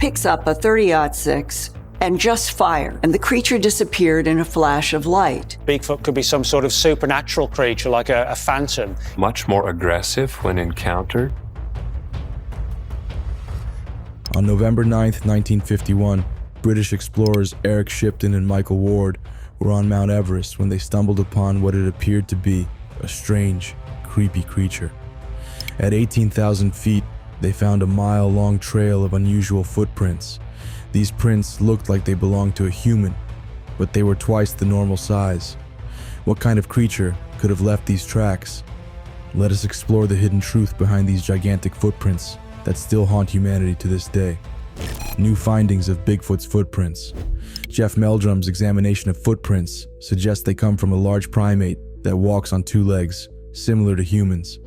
picks up a 30-06 and just fire, and the creature disappeared in a flash of light. Bigfoot could be some sort of supernatural creature, like a phantom. Much more aggressive when encountered. On November 9th, 1951, British explorers Eric Shipton and Michael Ward were on Mount Everest when they stumbled upon what had appeared to be a strange, creepy creature. At 18,000 feet, they found a mile-long trail of unusual footprints. These prints looked like they belonged to a human, but they were twice the normal size. What kind of creature could have left these tracks? Let us explore the hidden truth behind these gigantic footprints that still haunt humanity to this day. New findings of Bigfoot's footprints. Jeff Meldrum's examination of footprints suggests they come from a large primate that walks on two legs, similar to humans.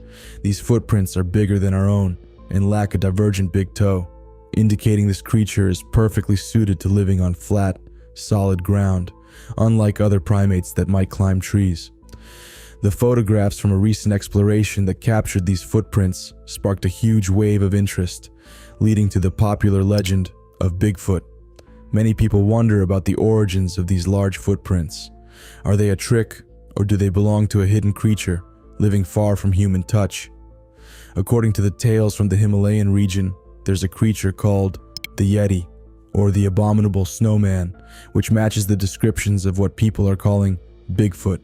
These footprints are bigger than our own and lack a divergent big toe, indicating this creature is perfectly suited to living on flat, solid ground, unlike other primates that might climb trees. The photographs from a recent exploration that captured these footprints sparked a huge wave of interest, leading to the popular legend of Bigfoot. Many people wonder about the origins of these large footprints. Are they a trick, or do they belong to a hidden creature living far from human touch? According to the tales from the Himalayan region, there's a creature called the Yeti, or the abominable snowman, which matches the descriptions of what people are calling Bigfoot.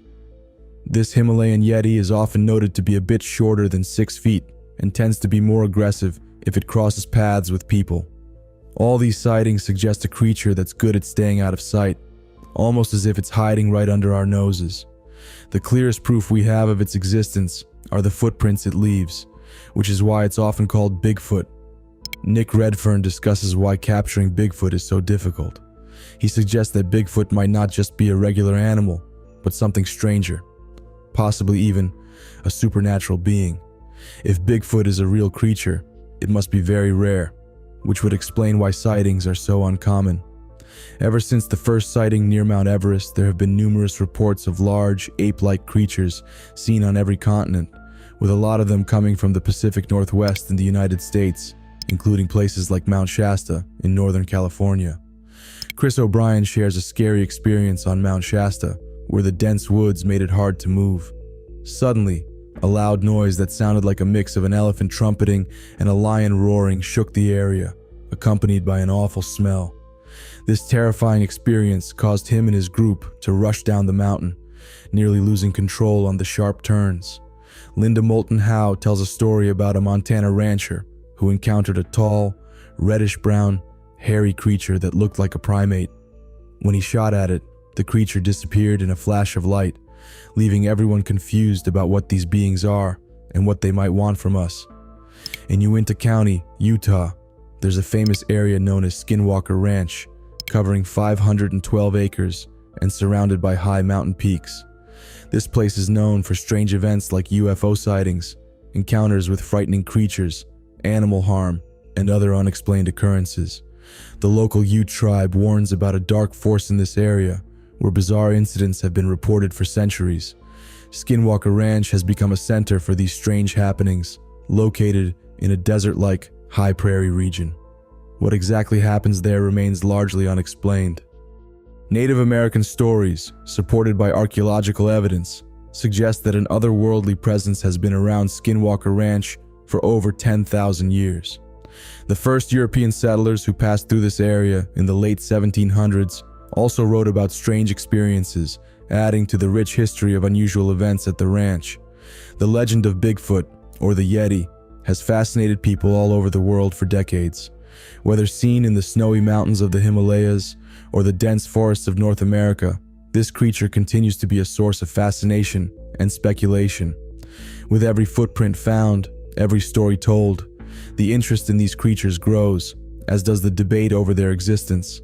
This Himalayan Yeti is often noted to be a bit shorter than 6 feet and tends to be more aggressive if it crosses paths with people. All these sightings suggest a creature that's good at staying out of sight, almost as if it's hiding right under our noses. The clearest proof we have of its existence are the footprints it leaves, which is why it's often called Bigfoot. Nick Redfern discusses why capturing Bigfoot is so difficult. He suggests that Bigfoot might not just be a regular animal, but something stranger, possibly even a supernatural being. If Bigfoot is a real creature, it must be very rare, which would explain why sightings are so uncommon. Ever since the first sighting near Mount Everest, there have been numerous reports of large, ape-like creatures seen on every continent, with a lot of them coming from the Pacific Northwest in the United States, including places like Mount Shasta in Northern California. Chris O'Brien shares a scary experience on Mount Shasta, where the dense woods made it hard to move. Suddenly, a loud noise that sounded like a mix of an elephant trumpeting and a lion roaring shook the area, accompanied by an awful smell. This terrifying experience caused him and his group to rush down the mountain, nearly losing control on the sharp turns. Linda Moulton Howe tells a story about a Montana rancher who encountered a tall, reddish-brown, hairy creature that looked like a primate. When he shot at it, the creature disappeared in a flash of light, leaving everyone confused about what these beings are and what they might want from us. In Uinta County, Utah, there's a famous area known as Skinwalker Ranch, covering 512 acres and surrounded by high mountain peaks. This place is known for strange events like UFO sightings, encounters with frightening creatures, animal harm, and other unexplained occurrences. The local Ute tribe warns about a dark force in this area, where bizarre incidents have been reported for centuries. Skinwalker Ranch has become a center for these strange happenings, located in a desert-like high prairie region. What exactly happens there remains largely unexplained. Native American stories, supported by archaeological evidence, suggest that an otherworldly presence has been around Skinwalker Ranch for over 10,000 years. The first European settlers who passed through this area in the late 1700s also wrote about strange experiences, adding to the rich history of unusual events at the ranch. The legend of Bigfoot, or the Yeti, has fascinated people all over the world for decades. Whether seen in the snowy mountains of the Himalayas or the dense forests of North America, this creature continues to be a source of fascination and speculation. With every footprint found, every story told, the interest in these creatures grows, as does the debate over their existence.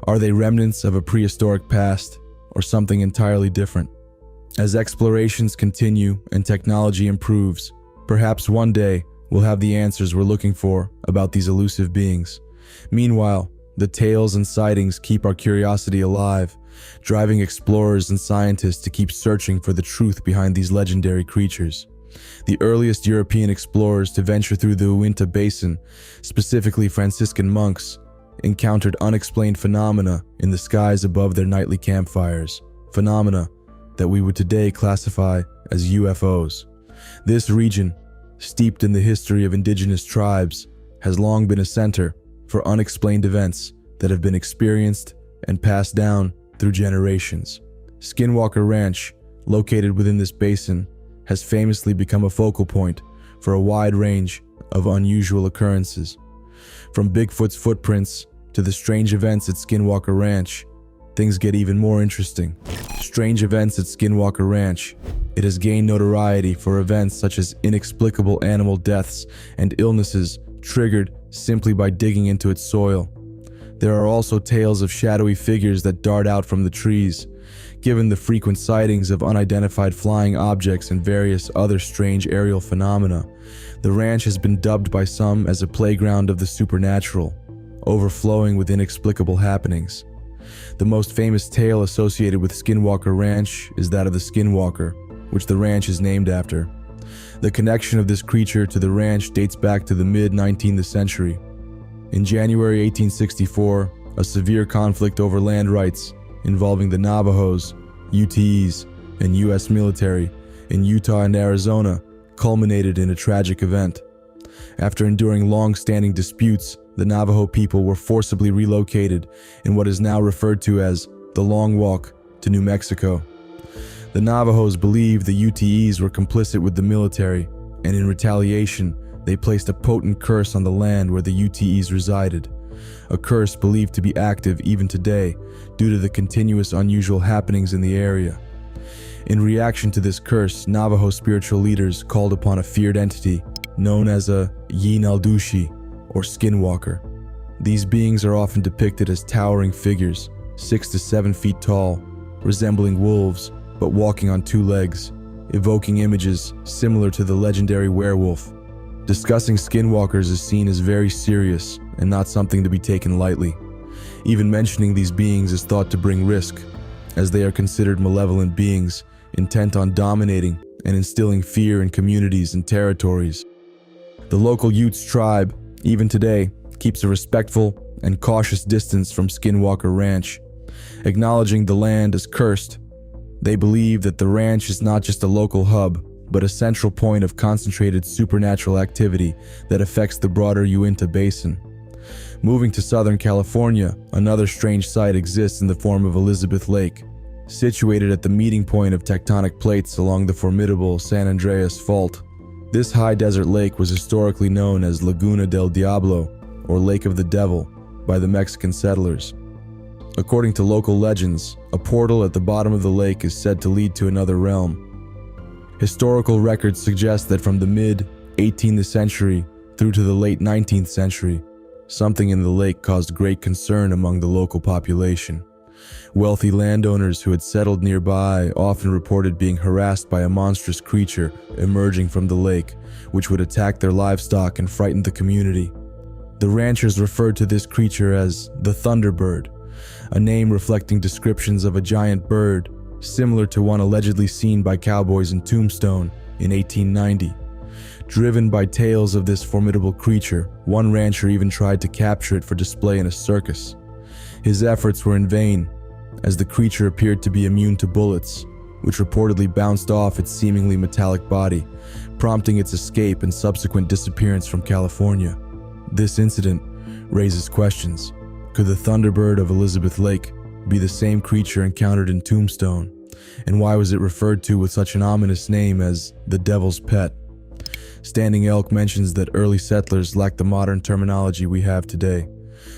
Are they remnants of a prehistoric past, or something entirely different? As explorations continue and technology improves, perhaps one day we'll have the answers we're looking for about these elusive beings. Meanwhile, the tales and sightings keep our curiosity alive, driving explorers and scientists to keep searching for the truth behind these legendary creatures. The earliest European explorers to venture through the Uinta Basin, specifically Franciscan monks, encountered unexplained phenomena in the skies above their nightly campfires, phenomena that we would today classify as UFOs. This region, steeped in the history of indigenous tribes, has long been a center for unexplained events that have been experienced and passed down through generations. Skinwalker Ranch, located within this basin, has famously become a focal point for a wide range of unusual occurrences. From Bigfoot's footprints to the strange events at Skinwalker Ranch, things get even more interesting. Strange events at Skinwalker Ranch. It has gained notoriety for events such as inexplicable animal deaths and illnesses triggered simply by digging into its soil. There are also tales of shadowy figures that dart out from the trees. Given the frequent sightings of unidentified flying objects and various other strange aerial phenomena, the ranch has been dubbed by some as a playground of the supernatural, overflowing with inexplicable happenings. The most famous tale associated with Skinwalker Ranch is that of the Skinwalker, which the ranch is named after. The connection of this creature to the ranch dates back to the mid-19th century. In January 1864, a severe conflict over land rights involving the Navajos, UTEs, and U.S. military in Utah and Arizona culminated in a tragic event. After enduring long-standing disputes, the Navajo people were forcibly relocated in what is now referred to as the Long Walk to New Mexico. The Navajos believed the UTEs were complicit with the military, and in retaliation, they placed a potent curse on the land where the UTEs resided, a curse believed to be active even today due to the continuous unusual happenings in the area. In reaction to this curse, Navajo spiritual leaders called upon a feared entity known as a Yinaldushi, or Skinwalker. These beings are often depicted as towering figures, 6 to 7 feet tall, resembling wolves, but walking on 2 legs, evoking images similar to the legendary werewolf. Discussing skinwalkers is seen as very serious and not something to be taken lightly. Even mentioning these beings is thought to bring risk, as they are considered malevolent beings intent on dominating and instilling fear in communities and territories. The local Utes tribe, even today, keeps a respectful and cautious distance from Skinwalker Ranch, acknowledging the land as cursed. They believe that the ranch is not just a local hub, but a central point of concentrated supernatural activity that affects the broader Uinta Basin. Moving to Southern California, another strange site exists in the form of Elizabeth Lake. Situated at the meeting point of tectonic plates along the formidable San Andreas Fault, this high desert lake was historically known as Laguna del Diablo, or Lake of the Devil, by the Mexican settlers. According to local legends, a portal at the bottom of the lake is said to lead to another realm. Historical records suggest that from the mid-18th century through to the late 19th century, something in the lake caused great concern among the local population. Wealthy landowners who had settled nearby often reported being harassed by a monstrous creature emerging from the lake, which would attack their livestock and frighten the community. The ranchers referred to this creature as the Thunderbird, a name reflecting descriptions of a giant bird similar to one allegedly seen by cowboys in Tombstone in 1890. Driven by tales of this formidable creature, one rancher even tried to capture it for display in a circus. His efforts were in vain, as the creature appeared to be immune to bullets, which reportedly bounced off its seemingly metallic body, prompting its escape and subsequent disappearance from California. This incident raises questions. Could the Thunderbird of Elizabeth Lake be the same creature encountered in Tombstone? And why was it referred to with such an ominous name as the Devil's Pet? Standing Elk mentions that early settlers lacked the modern terminology we have today,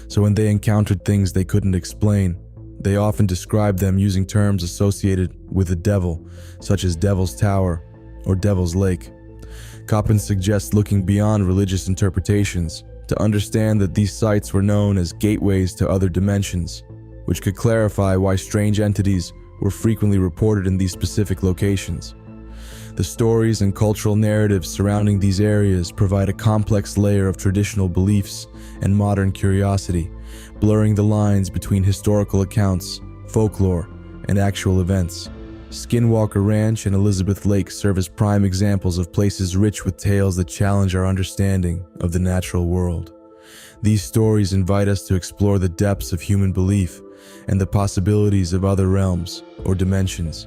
so when they encountered things they couldn't explain, they often described them using terms associated with the devil, such as Devil's Tower or Devil's Lake. Coppin suggests looking beyond religious interpretations to understand that these sites were known as gateways to other dimensions, which could clarify why strange entities were frequently reported in these specific locations. The stories and cultural narratives surrounding these areas provide a complex layer of traditional beliefs and modern curiosity, blurring the lines between historical accounts, folklore, and actual events. Skinwalker Ranch and Elizabeth Lake serve as prime examples of places rich with tales that challenge our understanding of the natural world. These stories invite us to explore the depths of human belief and the possibilities of other realms or dimensions.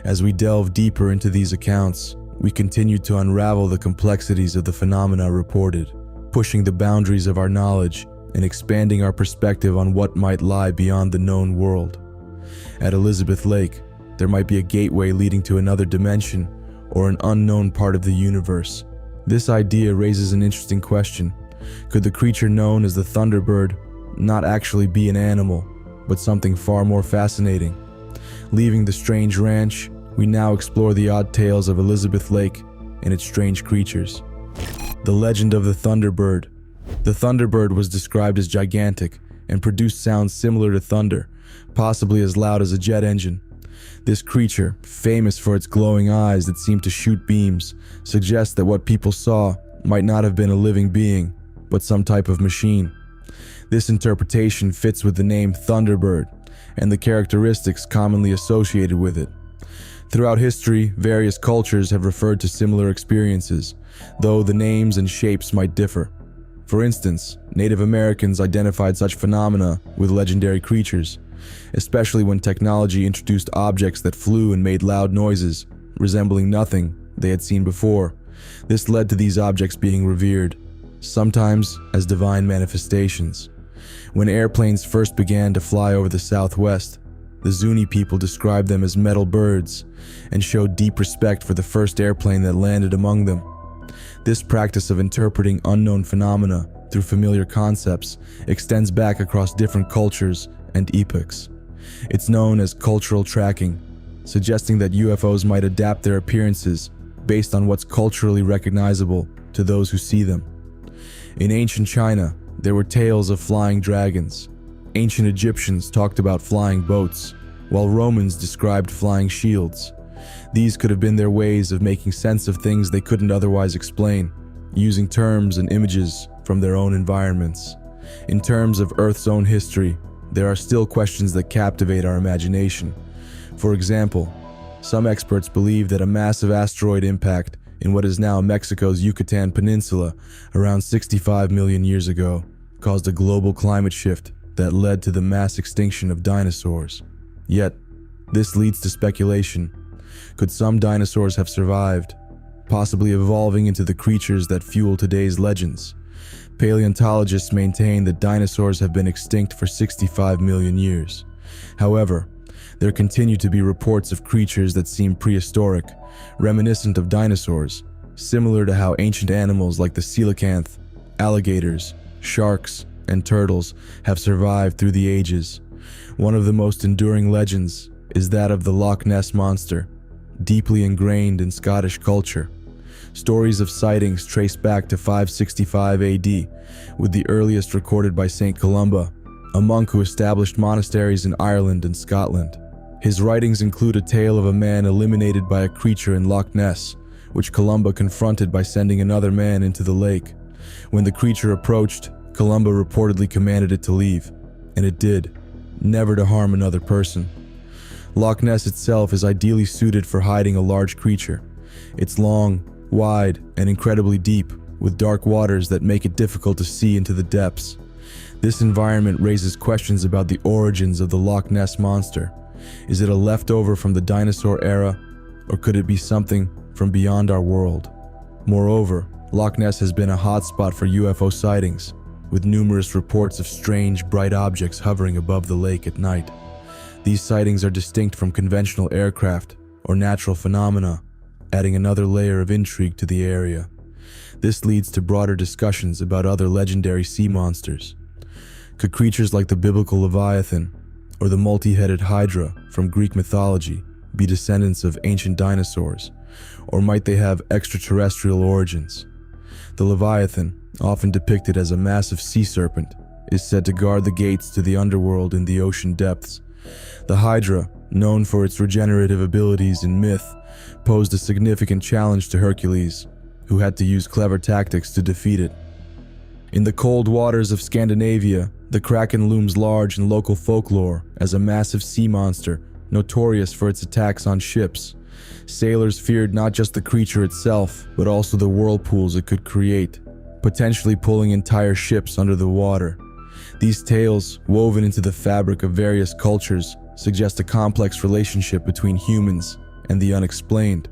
As we delve deeper into these accounts, we continue to unravel the complexities of the phenomena reported, pushing the boundaries of our knowledge and expanding our perspective on what might lie beyond the known world. At Elizabeth Lake, there might be a gateway leading to another dimension or an unknown part of the universe. This idea raises an interesting question. Could the creature known as the Thunderbird not actually be an animal, but something far more fascinating? Leaving the strange ranch, we now explore the odd tales of Elizabeth Lake and its strange creatures. The legend of the Thunderbird. The Thunderbird was described as gigantic and produced sounds similar to thunder, possibly as loud as a jet engine. This creature, famous for its glowing eyes that seemed to shoot beams, suggests that what people saw might not have been a living being, but some type of machine. This interpretation fits with the name Thunderbird and the characteristics commonly associated with it. Throughout history, various cultures have referred to similar experiences, though the names and shapes might differ. For instance, Native Americans identified such phenomena with legendary creatures, especially when technology introduced objects that flew and made loud noises, resembling nothing they had seen before. This led to these objects being revered, sometimes as divine manifestations. When airplanes first began to fly over the Southwest, the Zuni people described them as metal birds and showed deep respect for the first airplane that landed among them. This practice of interpreting unknown phenomena through familiar concepts extends back across different cultures and epochs. It's known as cultural tracking, suggesting that UFOs might adapt their appearances based on what's culturally recognizable to those who see them. In ancient China, there were tales of flying dragons. Ancient Egyptians talked about flying boats, while Romans described flying shields. These could have been their ways of making sense of things they couldn't otherwise explain, using terms and images from their own environments. In terms of Earth's own history, there are still questions that captivate our imagination. For example, some experts believe that a massive asteroid impact in what is now Mexico's Yucatan Peninsula around 65 million years ago caused a global climate shift that led to the mass extinction of dinosaurs. Yet, this leads to speculation. Could some dinosaurs have survived, possibly evolving into the creatures that fuel today's legends? Paleontologists maintain that dinosaurs have been extinct for 65 million years. However, there continue to be reports of creatures that seem prehistoric, reminiscent of dinosaurs, similar to how ancient animals like the coelacanth, alligators, sharks, and turtles have survived through the ages. One of the most enduring legends is that of the Loch Ness Monster, deeply ingrained in Scottish culture. Stories of sightings trace back to 565 AD, with the earliest recorded by Saint Columba, a monk who established monasteries in Ireland and Scotland. His writings include a tale of a man eliminated by a creature in Loch Ness, which Columba confronted by sending another man into the lake. When the creature approached, Columba reportedly commanded it to leave, and it did, never to harm another person. Loch Ness itself is ideally suited for hiding a large creature. It's long, wide, and incredibly deep, with dark waters that make it difficult to see into the depths. This environment raises questions about the origins of the Loch Ness Monster. Is it a leftover from the dinosaur era, or could it be something from beyond our world? Moreover, Loch Ness has been a hotspot for UFO sightings, with numerous reports of strange, bright objects hovering above the lake at night. These sightings are distinct from conventional aircraft or natural phenomena, adding another layer of intrigue to the area. This leads to broader discussions about other legendary sea monsters. Could creatures like the biblical Leviathan or the multi-headed Hydra from Greek mythology be descendants of ancient dinosaurs, or might they have extraterrestrial origins? The Leviathan, often depicted as a massive sea serpent, is said to guard the gates to the underworld in the ocean depths. The Hydra, known for its regenerative abilities in myth, posed a significant challenge to Hercules, who had to use clever tactics to defeat it. In the cold waters of Scandinavia, the Kraken looms large in local folklore as a massive sea monster notorious for its attacks on ships. Sailors feared not just the creature itself, but also the whirlpools it could create, potentially pulling entire ships under the water. These tales, woven into the fabric of various cultures, suggest a complex relationship between humans and the unexplained.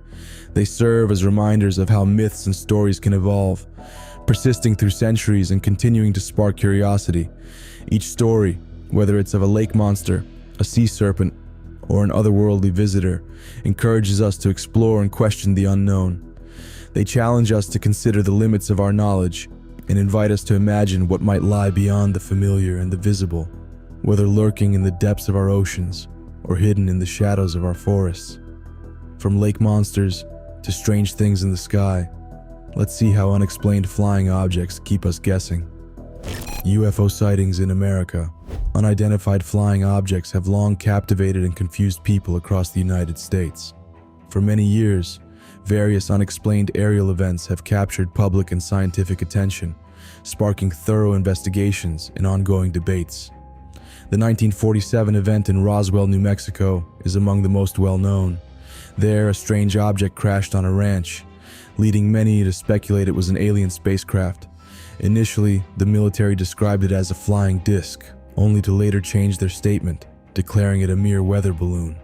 They serve as reminders of how myths and stories can evolve, persisting through centuries and continuing to spark curiosity. Each story, whether it's of a lake monster, a sea serpent, or an otherworldly visitor, encourages us to explore and question the unknown. They challenge us to consider the limits of our knowledge and invite us to imagine what might lie beyond the familiar and the visible, whether lurking in the depths of our oceans or hidden in the shadows of our forests. From lake monsters to strange things in the sky, let's see how unexplained flying objects keep us guessing. UFO sightings in America. Unidentified flying objects have long captivated and confused people across the United States. For many years, various unexplained aerial events have captured public and scientific attention, sparking thorough investigations and ongoing debates. The 1947 event in Roswell, New Mexico, is among the most well-known. There, a strange object crashed on a ranch, leading many to speculate it was an alien spacecraft. Initially, the military described it as a flying disc, only to later change their statement, declaring it a mere weather balloon.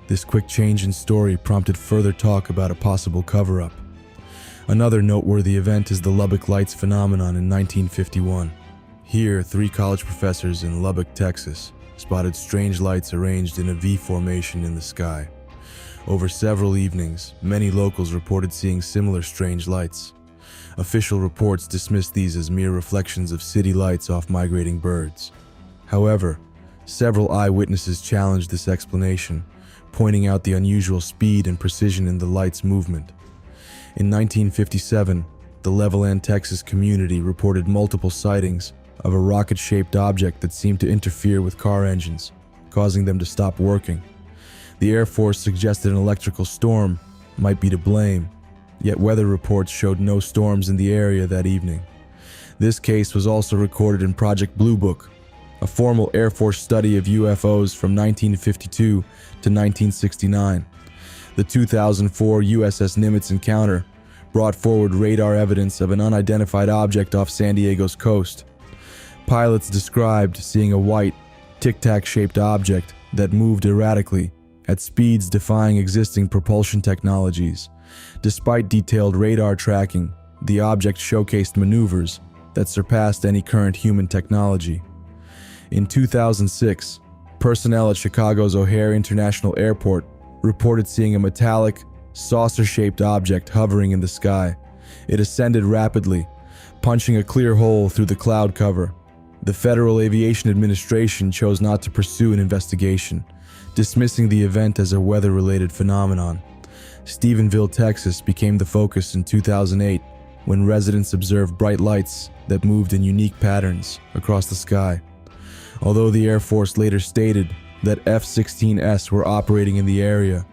This quick change in story prompted further talk about a possible cover-up. Another noteworthy event is the Lubbock Lights phenomenon in 1951. Here, 3 college professors in Lubbock, Texas, spotted strange lights arranged in a V formation in the sky. Over several evenings, many locals reported seeing similar strange lights. Official reports dismissed these as mere reflections of city lights off migrating birds. However, several eyewitnesses challenged this explanation, pointing out the unusual speed and precision in the light's movement. In 1957, the Levelland, Texas community reported multiple sightings of a rocket-shaped object that seemed to interfere with car engines, causing them to stop working. The Air Force suggested an electrical storm might be to blame, yet weather reports showed no storms in the area that evening. This case was also recorded in Project Blue Book, a formal Air Force study of UFOs from 1952 to 1969. The 2004 USS Nimitz encounter brought forward radar evidence of an unidentified object off San Diego's coast. Pilots described seeing a white, tic-tac-shaped object that moved erratically at speeds defying existing propulsion technologies. Despite detailed radar tracking, the object showcased maneuvers that surpassed any current human technology. In 2006, personnel at Chicago's O'Hare International Airport reported seeing a metallic, saucer-shaped object hovering in the sky. It ascended rapidly, punching a clear hole through the cloud cover. The Federal Aviation Administration chose not to pursue an investigation, dismissing the event as a weather-related phenomenon. Stephenville, Texas became the focus in 2008 when residents observed bright lights that moved in unique patterns across the sky. Although the Air Force later stated that F-16s were operating in the area,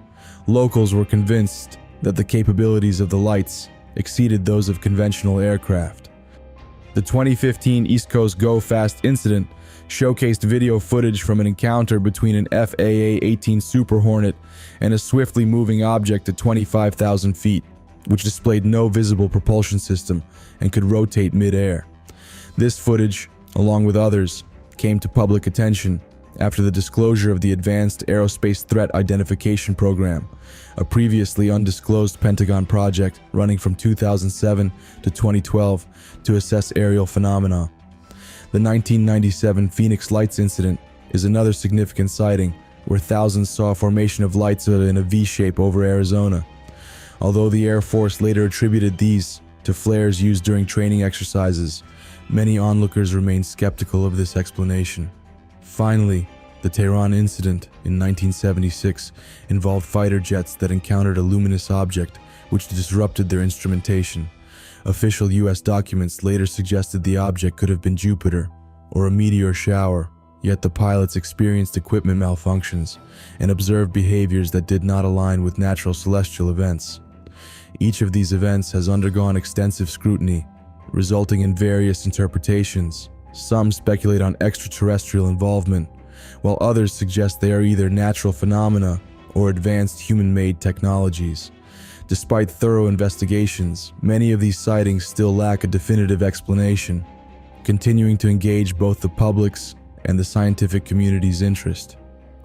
locals were convinced that the capabilities of the lights exceeded those of conventional aircraft. The 2015 East Coast Go Fast incident showcased video footage from an encounter between an FAA-18 Super Hornet and a swiftly moving object at 25,000 feet, which displayed no visible propulsion system and could rotate mid-air. This footage, along with others, came to public attention after the disclosure of the Advanced Aerospace Threat Identification Program, a previously undisclosed Pentagon project running from 2007 to 2012 to assess aerial phenomena. The 1997 Phoenix Lights incident is another significant sighting where thousands saw a formation of lights in a V-shape over Arizona. Although the Air Force later attributed these to flares used during training exercises, many onlookers remained skeptical of this explanation. Finally, the Tehran incident in 1976 involved fighter jets that encountered a luminous object which disrupted their instrumentation. Official U.S. documents later suggested the object could have been Jupiter or a meteor shower, yet the pilots experienced equipment malfunctions and observed behaviors that did not align with natural celestial events. Each of these events has undergone extensive scrutiny, resulting in various interpretations. Some speculate on extraterrestrial involvement, while others suggest they are either natural phenomena or advanced human-made technologies. Despite thorough investigations, many of these sightings still lack a definitive explanation, continuing to engage both the public's and the scientific community's interest.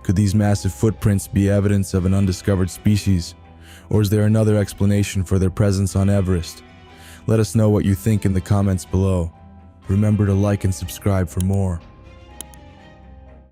Could these massive footprints be evidence of an undiscovered species, or is there another explanation for their presence on Everest? Let us know what you think in the comments below. Remember to like and subscribe for more.